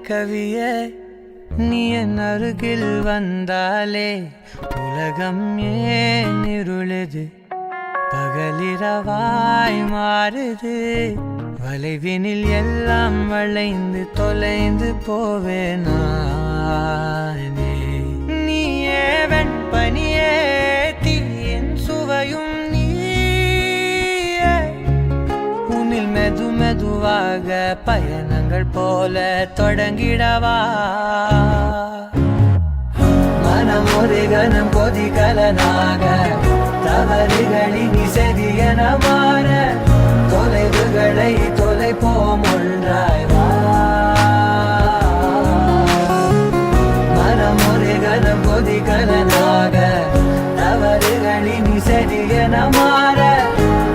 கவியே நீ என் அருகில் வந்தாலே உலகம் ஏன் இருளுது பகலிரவாய் மாறுது வளைவினில் எல்லாம் வளைந்து தொலைந்து போவேனே நீயே வெண்பனியே தீயின் சுவையும் நீயே உன்னில் மெது மெதுவாக பயணங்கள் போல தொடங்கிடவா மனம் ஒரு கணம் கொதிகலனாக தவறுகளின் இசையன மாற தொலைவுகளை தொலைப்போம் ஒன்றாய் வா மனம் ஒரு கணம் கொதிகலனாக தவறுகளின் இசையன மாற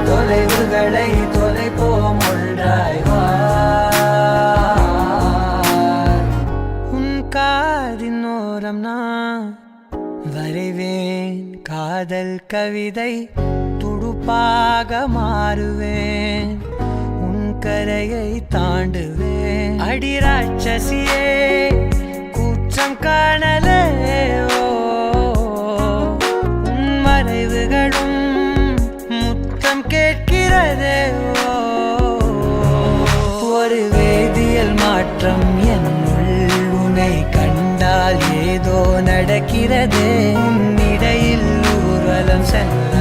தொலைவுகளை தொலைப்போம் ஒன்றாய் வா உன் காதின் ஓரம் நான் வரைவேன் காதல் கவிதை துடுப்பாக மாறுவேன் உன் கரையை தாண்டுவேன் அடி ராட்சசியே கூச்சம் காணலே உன் மறைவுகளும் முத்தம் கேட்கிறதே ஒரு வேதியியல் மாற்றம் என்னுள் உன்னை கண்டால் ஏதோ நடக்கிறதே இடையில் ஊர்வலம் செல்ல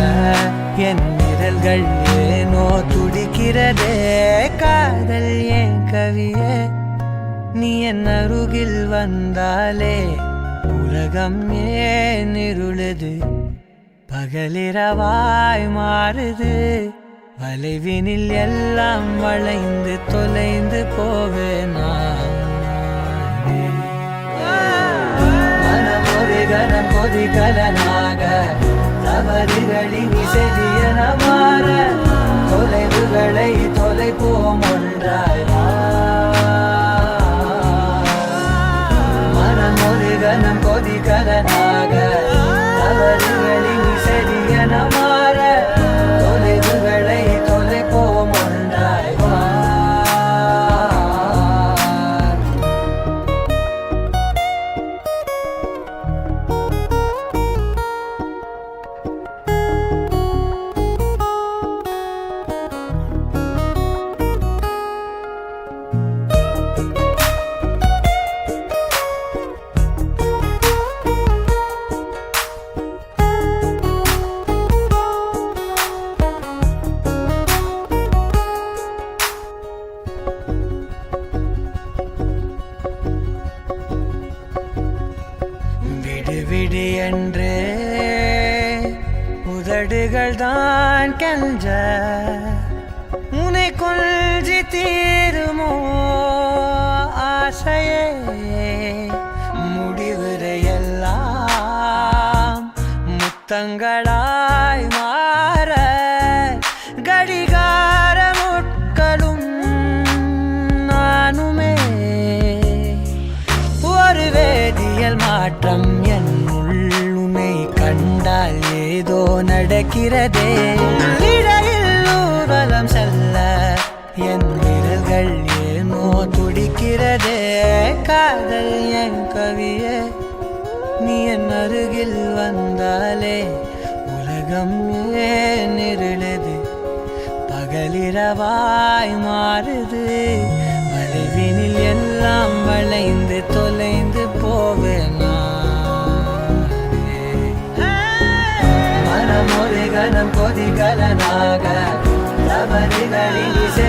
என் விரல்கள் ஏனோ துடிக்கிறதே காதல் ஏன் கவியே நீ என் அருகில் வந்தாலே உலகம் ஏன் இருளுது பகலிரவாய் மாறுது வளைவினில் எல்லாம் வளைந்து தொலைந்து போவேனா கணம் கொதிகலனாக தவறுகளின் இசையன மாற தொலைவுகளை தொலைப்போம் ஒன்றாய் வா மனம் ஒரு கணம் கொதிகலனாக தவறுகளின் இசையன மாற தொலைவுகளை தொலைப்போம் ஒன்றாய் வா விடு என்று உதடுகள் தான் கெஞ்ச உன்னை கொள்ஜி தீருமோ ஆசையே முடிவுரையெல்லாம் முத்தங்களாய் மாற கடிகார முட்களும் நானுமே ஒரு வேதியியல் மாற்றம் உன்னை கண்டால் ஏதோ நடக்கிறதே இடையில் ஊர்வலம் செல்ல என் விரல்கள் ஏனோ துடிக்கிறதே காதல் என் கவியே நீ என் அருகில் வந்தாலே உலகம் ஏன் இருளுது பகலிரவாய் மாறுது வளைவினில் எல்லாம் வளைந்து தொலைந்து போவேனா மனம் ஒரு கணம் கொதிகலனாக தவறுகளின் இசை